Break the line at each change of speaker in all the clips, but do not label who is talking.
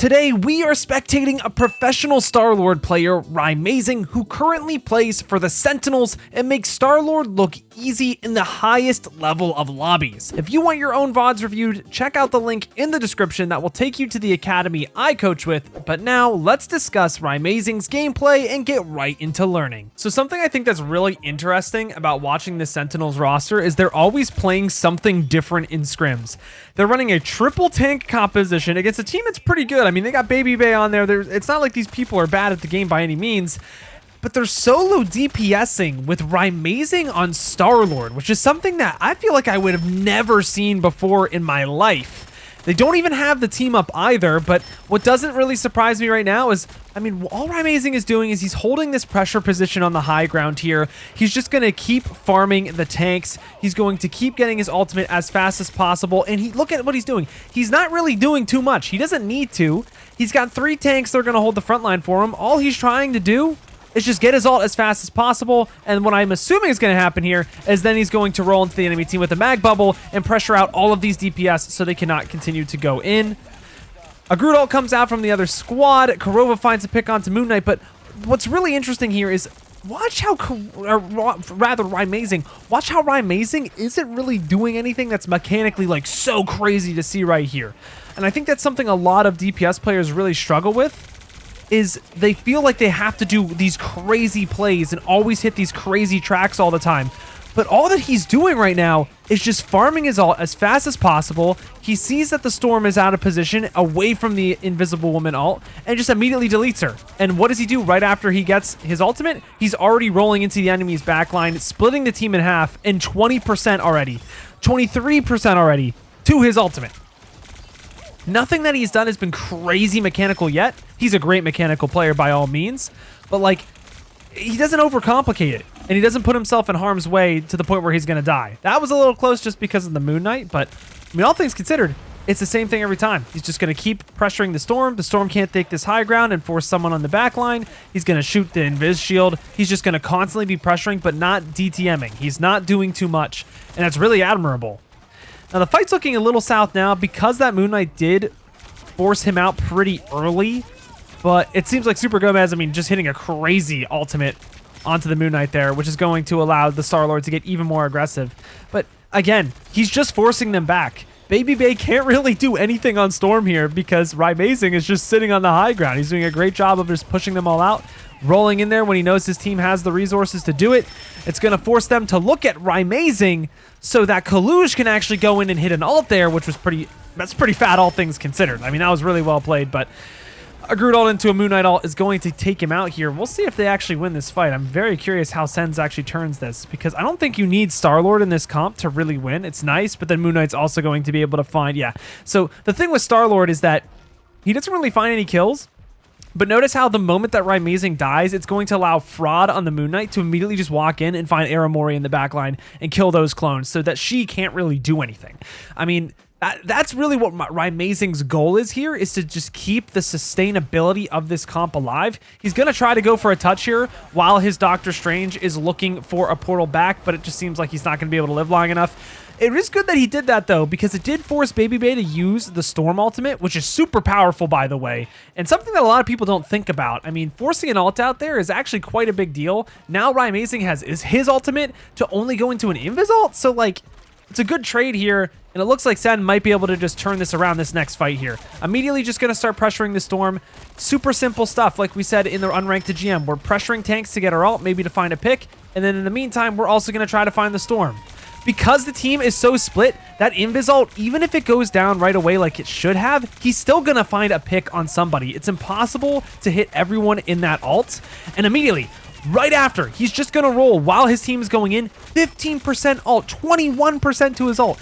Today, we are spectating a professional Star-Lord player, Rymazing, who currently plays for the Sentinels and makes Star-Lord look easy in the highest level of lobbies. If you want your own VODs reviewed, check out the link in the description that will take you to the academy I coach with. But now, let's discuss Rymazing's gameplay and get right into learning. So something I think that's really interesting about watching the Sentinels roster is they're always playing something different in scrims. They're running a triple tank composition against a team that's pretty good. I mean, they got Baby Bay on there. It's not like these people are bad at the game by any means, but they're solo DPSing with Rymazing on Star-Lord, which is something that I feel like I would have never seen before in my life. They don't even have the team up either, but what doesn't really surprise me right now is, I mean, all Rymazing is doing is he's holding this pressure position on the high ground here. He's just going to keep farming the tanks. He's going to keep getting his ultimate as fast as possible, and look at what he's doing. He's not really doing too much. He doesn't need to. He's got 3 tanks that are going to hold the front line for him. All he's trying to do is just get his ult as fast as possible, and what I'm assuming is going to happen here is then he's going to roll into the enemy team with a mag bubble and pressure out all of these DPS so they cannot continue to go in. A Groot ult comes out from the other squad. Korova finds a pick onto Moon Knight, but what's really interesting here is watch how, Rymazing, watch how Rymazing isn't really doing anything that's mechanically like so crazy to see right here. And I think that's something a lot of DPS players really struggle with, is they feel like they have to do these crazy plays and always hit these crazy tracks all the time. But all that he's doing right now is just farming his ult as fast as possible. He sees that the Storm is out of position away from the Invisible Woman ult and just immediately deletes her. And what does he do right after he gets his ultimate? He's already rolling into the enemy's backline, splitting the team in half, and 20% already, 23% already to his ultimate. Nothing that he's done has been crazy mechanical yet. He's a great mechanical player by all means, but like, he doesn't overcomplicate it, and he doesn't put himself in harm's way to the point where he's going to die. That was a little close just because of the Moon Knight, but I mean, all things considered, it's the same thing every time. He's just going to keep pressuring the Storm. The Storm can't take this high ground and force someone on the back line. He's going to shoot the Invis shield. He's just going to constantly be pressuring, but not DTMing. He's not doing too much, and that's really admirable. Now, the fight's looking a little south now because that Moon Knight did force him out pretty early, but it seems like Super Gomez, I mean, just hitting a crazy ultimate onto the Moon Knight there, which is going to allow the Star-Lord to get even more aggressive. But again, he's just forcing them back. Baby Bay can't really do anything on Storm here because Rymazing is just sitting on the high ground. He's doing a great job of just pushing them all out, rolling in there when he knows his team has the resources to do it. It's going to force them to look at Rymazing so that Kaluj can actually go in and hit an ult there, which was that's pretty fat, all things considered. I mean, that was really well played, but a Groot ult into a Moon Knight ult is going to take him out here. We'll see if they actually win this fight. I'm very curious how SENS actually turns this, because I don't think you need Star-Lord in this comp to really win. It's nice, but then Moon Knight's also going to be able to find, yeah. So the thing with Star-Lord is that he doesn't really find any kills, but notice how the moment that Rymazing dies, it's going to allow Fraud on the Moon Knight to immediately just walk in and find Aramori in the backline and kill those clones so that she can't really do anything. I mean, that's really what Rymazing's goal is here, is to just keep the sustainability of this comp alive. He's going to try to go for a touch here while his Doctor Strange is looking for a portal back, but it just seems like he's not going to be able to live long enough. It is good that he did that, though, because it did force Baby Bay to use the Storm ultimate, which is super powerful, by the way, and something that a lot of people don't think about. I mean, forcing an ult out there is actually quite a big deal. Now Rymazing has his ultimate to only go into an Invis ult, so, like, it's a good trade here, and it looks like SEN might be able to just turn this around this next fight here. Immediately just going to start pressuring the Storm. Super simple stuff, like we said in the Unranked to GM. We're pressuring tanks to get our ult, maybe to find a pick, and then in the meantime, we're also going to try to find the Storm. Because the team is so split, that Invis ult, even if it goes down right away like it should have, he's still going to find a pick on somebody. It's impossible to hit everyone in that ult. And immediately, right after, he's just going to roll while his team is going in. 15% ult, 21% to his ult.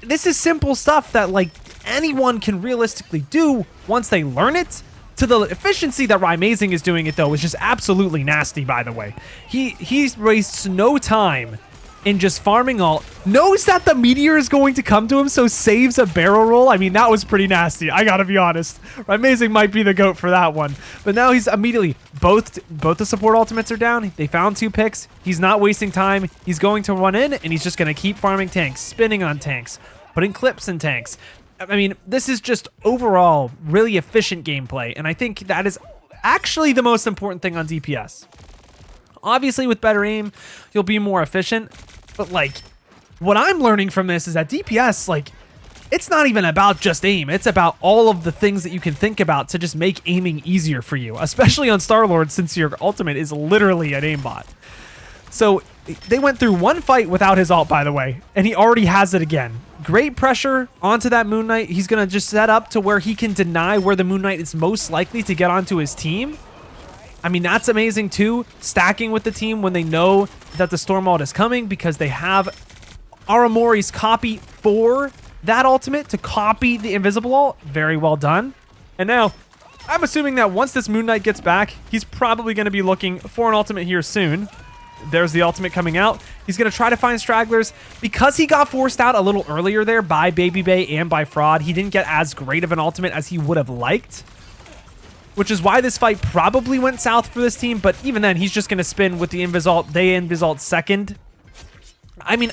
This is simple stuff that, like, anyone can realistically do once they learn it. To the efficiency that Rymazing is doing it, though, is just absolutely nasty, by the way. He wastes no time in just farming ult, knows that the meteor is going to come to him, so saves a barrel roll. I mean, that was pretty nasty, I gotta be honest. Rymazing might be the GOAT for that one. But now he's immediately, both the support ultimates are down. They found 2 picks. He's not wasting time. He's going to run in, and he's just gonna keep farming tanks, spinning on tanks, putting clips in tanks, I mean, this is just overall really efficient gameplay, and I think that is actually the most important thing on DPS. Obviously, with better aim, you'll be more efficient, but like, what I'm learning from this is that DPS, like, it's not even about just aim. It's about all of the things that you can think about to just make aiming easier for you, especially on StarLord, since your ultimate is literally an aimbot. So they went through one fight without his ult, by the way, and he already has it again. Great pressure onto that Moon Knight. He's going to just set up to where he can deny where the Moon Knight is most likely to get onto his team. I mean, that's amazing too, stacking with the team when they know that the Storm ult is coming, because they have Aramori's copy for that ultimate to copy the invisible ult. Very well done. And now, I'm assuming that once this Moon Knight gets back, he's probably going to be looking for an ultimate here soon. There's the ultimate coming out. He's going to try to find stragglers. Because he got forced out a little earlier there by Baby Bay and by Fraud, he didn't get as great of an ultimate as he would have liked, which is why this fight probably went south for this team. But even then, he's just going to spin with the invis ult. They invis ult second. I mean,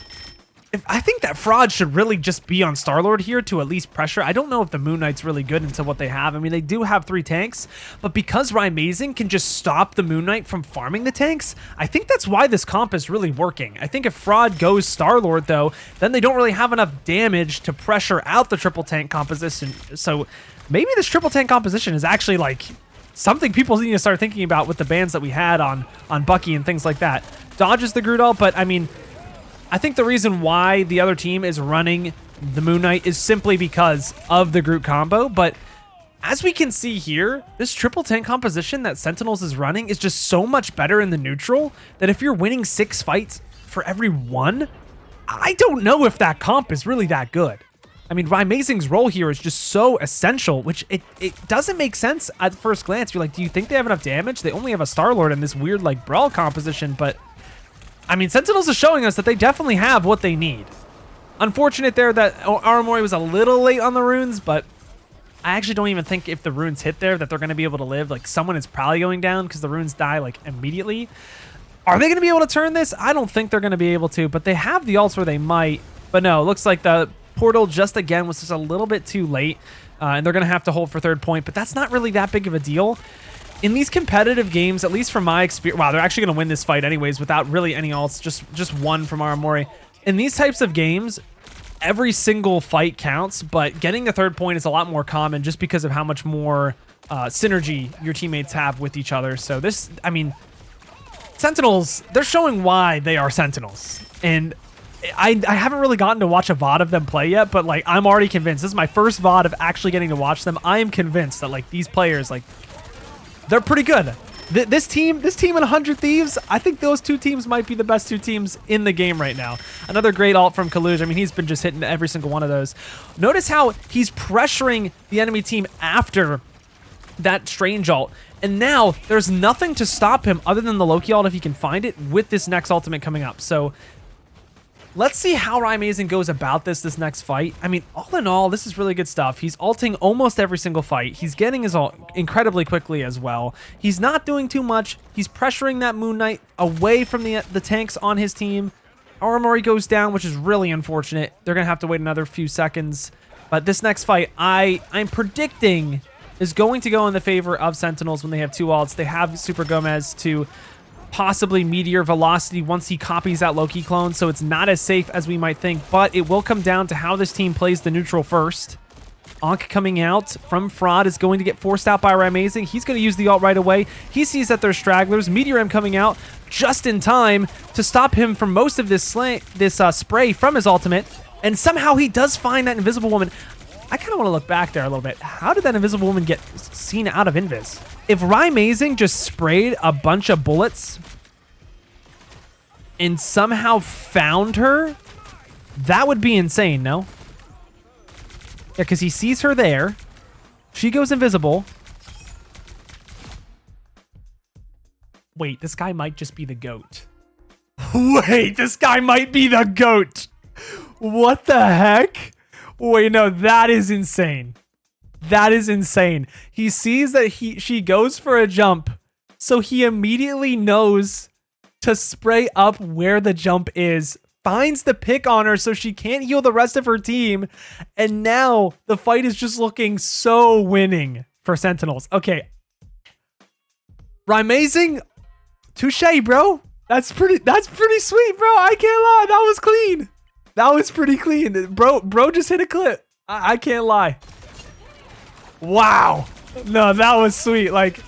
I think that Fraud should really just be on StarLord here to at least pressure. I don't know if the Moon Knight's really good into what they have. I mean, they do have 3 tanks, but because Rymazing can just stop the Moon Knight from farming the tanks, I think that's why this comp is really working. I think if Fraud goes StarLord, though, then they don't really have enough damage to pressure out the triple tank composition. So maybe this triple tank composition is actually like something people need to start thinking about with the bans that we had on Bucky and things like that. Dodges the Groot ult, but I mean, I think the reason why the other team is running the Moon Knight is simply because of the Groot combo. But as we can see here, this triple tank composition that Sentinels is running is just so much better in the neutral that if you're winning 6 fights for every 1, I don't know if that comp is really that good. I mean, Rymazing's role here is just so essential, which it doesn't make sense at first glance. You're like, do you think they have enough damage? They only have a StarLord in this weird like brawl composition, but I mean, Sentinels is showing us that they definitely have what they need. Unfortunate there that Aramori was a little late on the runes, but I actually don't even think if the runes hit there that they're going to be able to live. Like, someone is probably going down because the runes die, like, immediately. Are they going to be able to turn this? I don't think they're going to be able to, but they have the ults where they might. But no, it looks like the portal just again was just a little bit too late, and they're going to have to hold for 3rd point, but that's not really that big of a deal. In these competitive games, at least from my experience, wow, they're actually going to win this fight anyways without really any ults, just one from Aramori. In these types of games, every single fight counts, but getting the 3rd point is a lot more common just because of how much more synergy your teammates have with each other. So this, I mean, Sentinels, they're showing why they are Sentinels. And I haven't really gotten to watch a VOD of them play yet, but like, I'm already convinced. This is my first VOD of actually getting to watch them. I am convinced that like these players, like, they're pretty good. This team and 100 Thieves, I think those 2 teams might be the best 2 teams in the game right now. Another great ult from Kaluj. I mean, he's been just hitting every single one of those. Notice how he's pressuring the enemy team after that strange ult. And now there's nothing to stop him other than the Loki ult if he can find it with this next ultimate coming up. So let's see how Rymazing goes about this next fight. I mean, all in all, this is really good stuff. He's ulting almost every single fight. He's getting his ult incredibly quickly as well. He's not doing too much. He's pressuring that Moon Knight away from the tanks on his team. Aramori goes down, which is really unfortunate. They're going to have to wait another few seconds. But this next fight, I'm predicting is going to go in the favor of Sentinels when they have 2 ults. They have Super Gomez to possibly Meteor Velocity once he copies that Loki clone, so it's not as safe as we might think, but it will come down to how this team plays the neutral first. Ankh coming out from Fraud is going to get forced out by Rymazing. He's going to use the ult right away. He sees that there's stragglers. Meteor M coming out just in time to stop him from most of this spray from his ultimate, and somehow he does find that Invisible Woman. I kind of want to look back there a little bit. How did that Invisible Woman get seen out of Invis? If Rymazing just sprayed a bunch of bullets and somehow found her, that would be insane, no? Yeah, because he sees her there. She goes invisible. Wait, this guy might just be the GOAT. Wait, this guy might be the GOAT. What the heck? Wait, no, that is insane. That is insane. He sees that she goes for a jump, so he immediately knows to spray up where the jump is finds the pick on her so she can't heal the rest of her team. And now the fight is just looking so winning for Sentinels. Okay. Rymazing, touche, bro. That's pretty sweet, bro. I can't lie. That was clean. That was pretty clean. Bro just hit a clip. I can't lie. Wow. No, that was sweet. Like,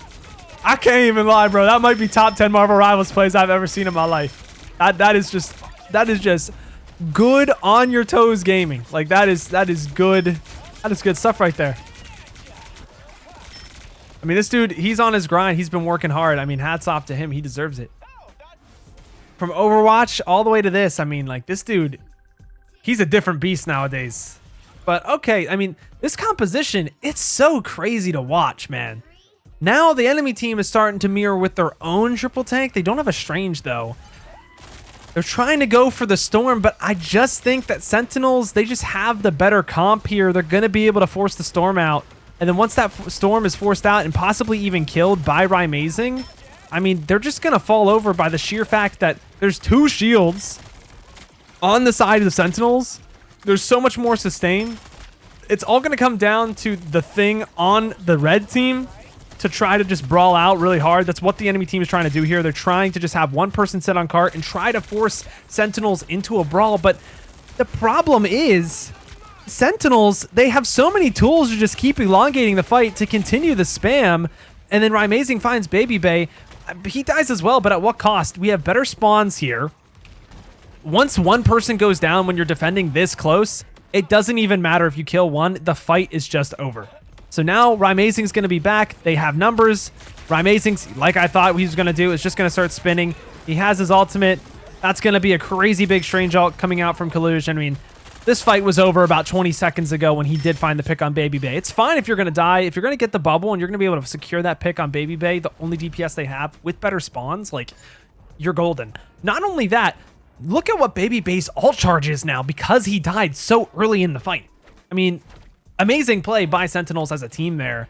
I can't even lie, bro. That might be top 10 Marvel Rivals plays I've ever seen in my life. That is just good on your toes gaming. Like, that is good. That is good stuff right there. I mean, this dude, he's on his grind. He's been working hard. I mean, hats off to him. He deserves it. From Overwatch all the way to this, I mean, like, this dude, he's a different beast nowadays. But okay, I mean, this composition, it's so crazy to watch, man. Now the enemy team is starting to mirror with their own triple tank. They don't have a Strange, though. They're trying to go for the Storm, but I just think that Sentinels, they just have the better comp here. They're going to be able to force the Storm out. And then once that Storm is forced out and possibly even killed by Rymazing, I mean, they're just going to fall over by the sheer fact that there's 2 shields on the side of the Sentinels. There's so much more sustain. It's all going to come down to the thing on the red team to try to just brawl out really hard. That's what the enemy team is trying to do here. They're trying to just have one person sit on cart and try to force Sentinels into a brawl. But the problem is, Sentinels, they have so many tools to just keep elongating the fight to continue the spam. And then Rymazing finds Baby Bay. He dies as well, but at what cost? We have better spawns here. Once one person goes down when you're defending this close, it doesn't even matter if you kill one. The fight is just over. So now Rymazing's going to be back. They have numbers. Rymazing's, like I thought he was going to do, is just going to start spinning. He has his ultimate. That's going to be a crazy big Strange ult coming out from Kaluge. I mean, this fight was over about 20 seconds ago when he did find the pick on Baby Bay. It's fine if you're going to die. If you're going to get the bubble and you're going to be able to secure that pick on Baby Bay, the only DPS they have with better spawns, like, you're golden. Not only that, look at what Baby Bay's ult charge is now because he died so early in the fight. I mean, amazing play by Sentinels as a team there.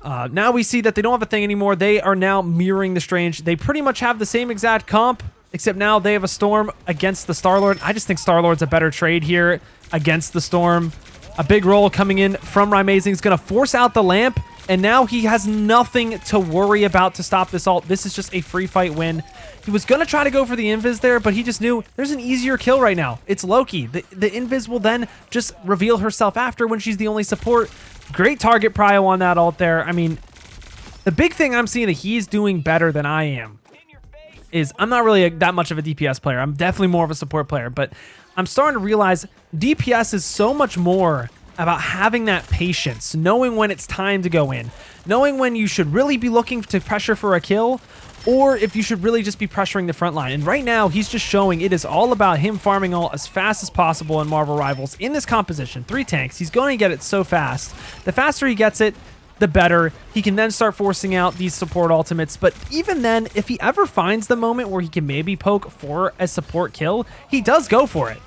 Now we see that they don't have a thing anymore. They are now mirroring the Strange. They pretty much have the same exact comp, except now they have a Storm against the Starlord. I just think Starlord's a better trade here against the Storm. A big roll coming in from Rymazing is going to force out the lamp, and now he has nothing to worry about to stop this ult. This is just a free fight win. He was going to try to go for the invis there, but he just knew there's an easier kill right now. It's Loki. The invis will then just reveal herself after when she's the only support. Great target prio on that ult there. I mean, the big thing I'm seeing that he's doing better than I am is I'm not really that much of a DPS player. I'm definitely more of a support player, but I'm starting to realize DPS is so much more about having that patience, knowing when it's time to go in, knowing when you should really be looking to pressure for a kill, or if you should really just be pressuring the front line. And right now, he's just showing it is all about him farming ult as fast as possible in Marvel Rivals in this composition. 3 tanks. He's going to get it so fast. The faster he gets it, the better. He can then start forcing out these support ultimates. But even then, if he ever finds the moment where he can maybe poke for a support kill, he does go for it.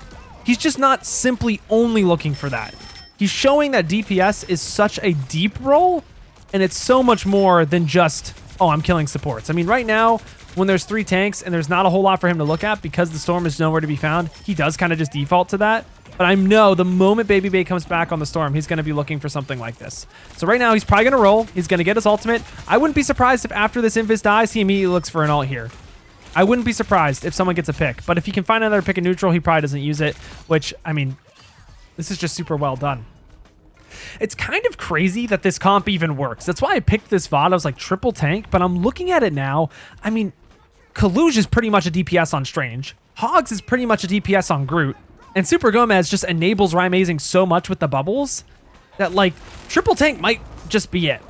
He's just not simply only looking for that. He's showing that DPS is such a deep role, and it's so much more than just, oh, I'm killing supports. I mean, right now, when there's 3 tanks and there's not a whole lot for him to look at because the Storm is nowhere to be found, he does kind of just default to that. But I know the moment Baby Bay comes back on the Storm, he's going to be looking for something like this. So right now, he's probably going to roll. He's going to get his ultimate. I wouldn't be surprised if after this invis dies, he immediately looks for an ult here. I wouldn't be surprised if someone gets a pick. But if he can find another pick in neutral, he probably doesn't use it, which, I mean, this is just super well done. It's kind of crazy that this comp even works. That's why I picked this VOD. I was like, triple tank, but I'm looking at it now. I mean, Kaluge is pretty much a DPS on Strange. Hogs is pretty much a DPS on Groot. And Super Gomez just enables Rymazing so much with the bubbles that, like, triple tank might just be it.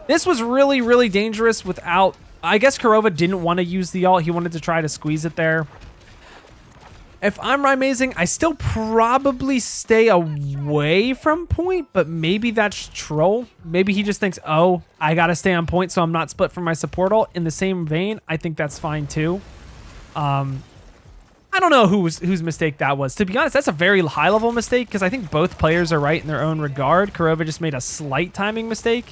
This was really, really dangerous without... I guess Kurova didn't want to use the ult. He wanted to try to squeeze it there. If I'm Rymazing, I still probably stay away from point, but maybe that's troll. Maybe he just thinks, oh, I got to stay on point so I'm not split from my support ult. In the same vein, I think that's fine too. I don't know whose mistake that was. To be honest, that's a very high-level mistake because I think both players are right in their own regard. Kurova just made a slight timing mistake.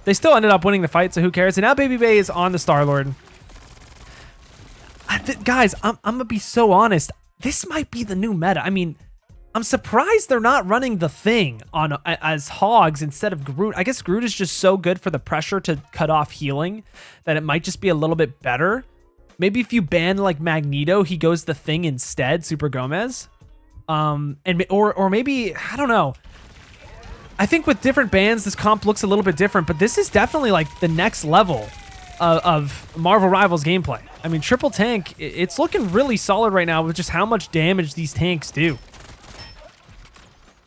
They still ended up winning the fight, so who cares? And now Baby Bay is on the Starlord. Guys, I'm gonna be so honest. This might be the new meta. I mean, I'm surprised they're not running the thing on as Hogs instead of Groot. I guess Groot is just so good for the pressure to cut off healing that it might just be a little bit better. Maybe if you ban like Magneto, he goes the thing instead, Super Gomez. Or maybe, I don't know. I think with different bans, this comp looks a little bit different, but this is definitely like the next level of Marvel Rivals gameplay. I mean, triple tank, it's looking really solid right now with just how much damage these tanks do.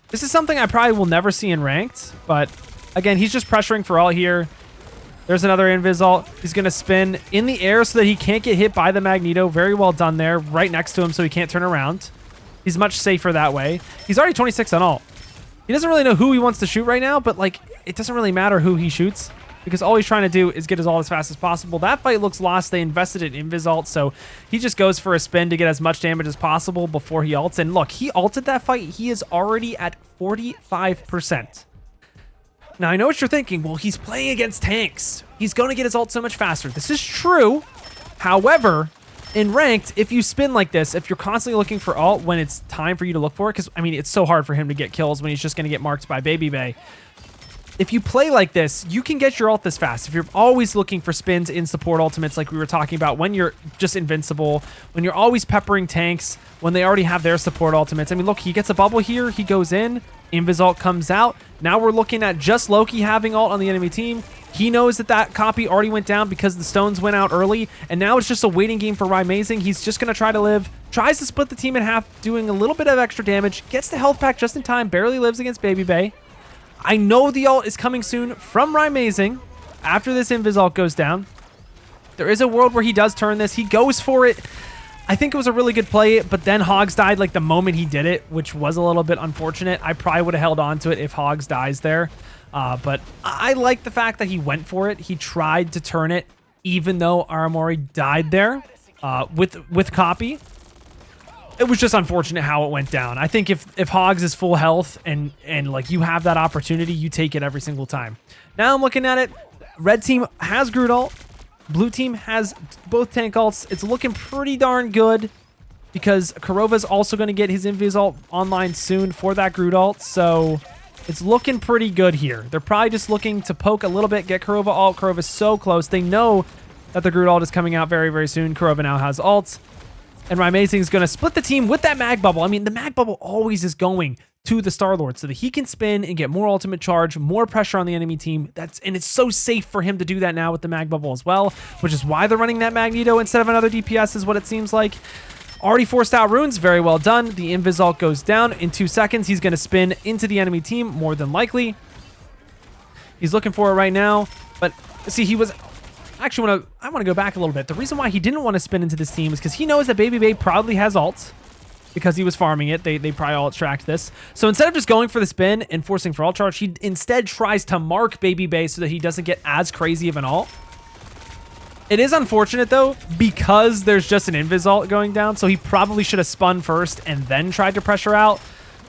This is something I probably will never see in ranked, but again, he's just pressuring for all here. There's another invis ult. He's going to spin in the air so that he can't get hit by the Magneto. Very well done there, right next to him so he can't turn around. He's much safer that way. He's already 26 on ult. He doesn't really know who he wants to shoot right now, but like, it doesn't really matter who he shoots because all he's trying to do is get his ult as fast as possible. That fight looks lost. They invested in invis ult, so he just goes for a spin to get as much damage as possible before he ults. And look, he ulted that fight. He is already at 45%. Now, I know what you're thinking. Well, he's playing against tanks. He's going to get his ult so much faster. This is true. However, in ranked, if you spin like this, if you're constantly looking for ult when it's time for you to look for it, because, I mean, it's so hard for him to get kills when he's just going to get marked by Baby Bay. If you play like this, you can get your ult this fast. If you're always looking for spins in support ultimates like we were talking about, when you're just invincible, when you're always peppering tanks, when they already have their support ultimates. I mean, look, he gets a bubble here. He goes in. Invis ult comes out. Now we're looking at just Loki having ult on the enemy team. He knows that that copy already went down because the stones went out early, and now it's just a waiting game for Rymazing. He's just going to try to live, tries to split the team in half, doing a little bit of extra damage, gets the health pack just in time, barely lives against Baby Bay. I know the ult is coming soon from Rymazing after this invis ult goes down. There is a world where he does turn this. He goes for it. I think it was a really good play, but then Hogs died like the moment he did it, which was a little bit unfortunate. I probably would have held on to it if Hogs dies there. But I like the fact that he went for it. He tried to turn it, even though Aramori died there with copy. It was just unfortunate how it went down. I think if Hogs is full health and like you have that opportunity, you take it every single time. Now I'm looking at it. Red team has Groot ult. Blue team has both tank ults. It's looking pretty darn good because Kurova's also going to get his invis ult online soon for that Groot ult. So it's looking pretty good here. They're probably just looking to poke a little bit, get Kurova ult. Kurova's so close. They know that the Groot ult is coming out very, very soon. Kurova now has ult. And Rymazing is going to split the team with that mag bubble. I mean, the mag bubble always is going to the Star-Lord so that he can spin and get more ultimate charge, more pressure on the enemy team. And it's so safe for him to do that now with the mag bubble as well, which is why they're running that Magneto instead of another DPS is what it seems like. Already forced out runes. Very well done. The invis ult goes down in 2 seconds. He's going to spin into the enemy team more than likely. He's looking for it right now. But see, he was... Actually, I want to go back a little bit. The reason why he didn't want to spin into this team is because he knows that Baby Bay probably has ult because he was farming it. They probably all tracked this. So instead of just going for the spin and forcing for ult charge, he instead tries to mark Baby Bay so that he doesn't get as crazy of an ult. It is unfortunate, though, because there's just an invis ult going down, so he probably should have spun first and then tried to pressure out.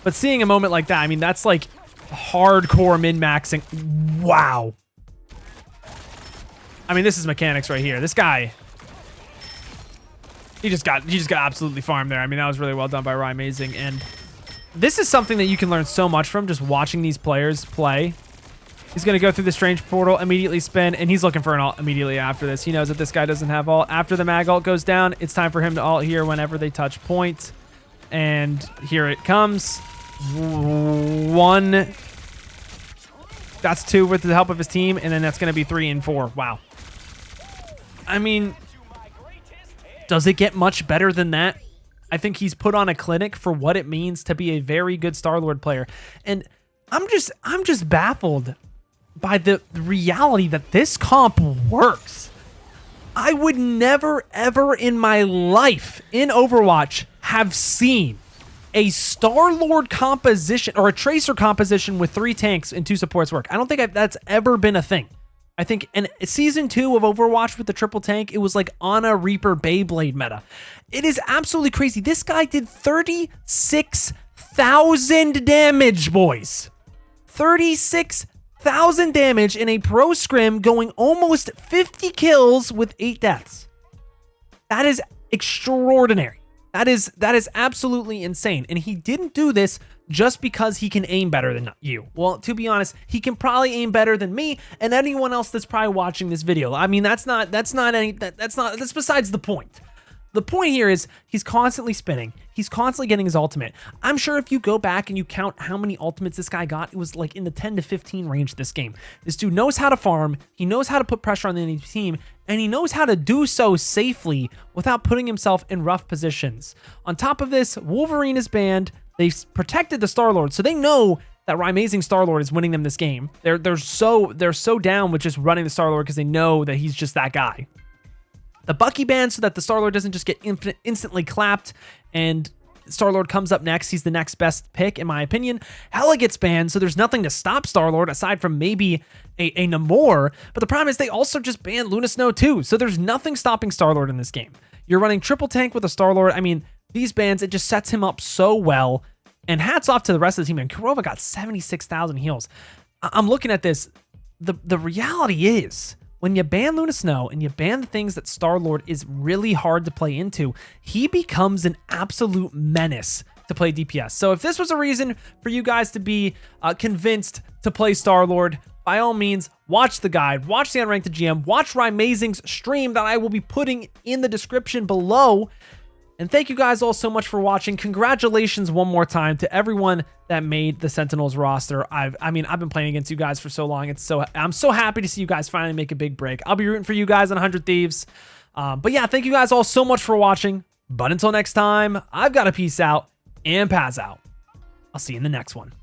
But seeing a moment like that, I mean, that's like hardcore min-maxing. Wow. I mean, this is mechanics right here. This guy, he just got absolutely farmed there. I mean, that was really well done by Rymazing, and this is something that you can learn so much from just watching these players play. He's going to go through the strange portal, immediately spin, and he's looking for an ult immediately after this. He knows that this guy doesn't have ult. After the mag ult goes down, it's time for him to ult here whenever they touch point, and here it comes. 1. That's 2 with the help of his team, and then that's going to be 3 and 4. Wow. I mean, does it get much better than that? I think he's put on a clinic for what it means to be a very good Star-Lord player. And I'm just baffled by the reality that this comp works. I would never, ever in my life in Overwatch have seen a Star-Lord composition or a Tracer composition with 3 tanks and 2 supports work. I don't think that's ever been a thing. I think in season 2 of Overwatch with the triple tank, it was like Ana Reaper Beyblade meta. It is absolutely crazy. This guy did 36,000 damage, boys. 36,000 damage in a pro scrim, going almost 50 kills with 8 deaths. That is extraordinary. That is absolutely insane. And he didn't do this just because he can aim better than you. Well, to be honest, he can probably aim better than me and anyone else that's probably watching this video. I mean, that's besides the point. The point here is he's constantly spinning. He's constantly getting his ultimate. I'm sure if you go back and you count how many ultimates this guy got, it was like in the 10 to 15 range this game. This dude knows how to farm. He knows how to put pressure on the enemy team, and he knows how to do so safely without putting himself in rough positions. On top of this, Wolverine is banned. They've protected the Star-Lord, so they know that Rymazing Star-Lord is winning them this game. They're so down with just running the Star-Lord because they know that he's just that guy. The Bucky banned so that the Star-Lord doesn't just get instantly clapped and Star-Lord comes up next. He's the next best pick, in my opinion. Hela gets banned, so there's nothing to stop Star-Lord aside from maybe a Namor. But the problem is they also just banned Luna Snow too, so there's nothing stopping Star-Lord in this game. You're running triple tank with a Star-Lord. I mean, these bans, it just sets him up so well. And hats off to the rest of the team. And Kurova got 76,000 heals. I'm looking at this. The reality is, when you ban Luna Snow and you ban the things that Star-Lord is really hard to play into, he becomes an absolute menace to play DPS. So if this was a reason for you guys to be convinced to play Star-Lord, by all means, watch the guide, watch the Unranked GM, watch Rymazing's stream that I will be putting in the description below. And thank you guys all so much for watching. Congratulations one more time to everyone that made the Sentinels roster. I mean, I've been playing against you guys for so long. I'm so happy to see you guys finally make a big break. I'll be rooting for you guys on 100 Thieves. But yeah, thank you guys all so much for watching. But until next time, I've got to peace out and pass out. I'll see you in the next one.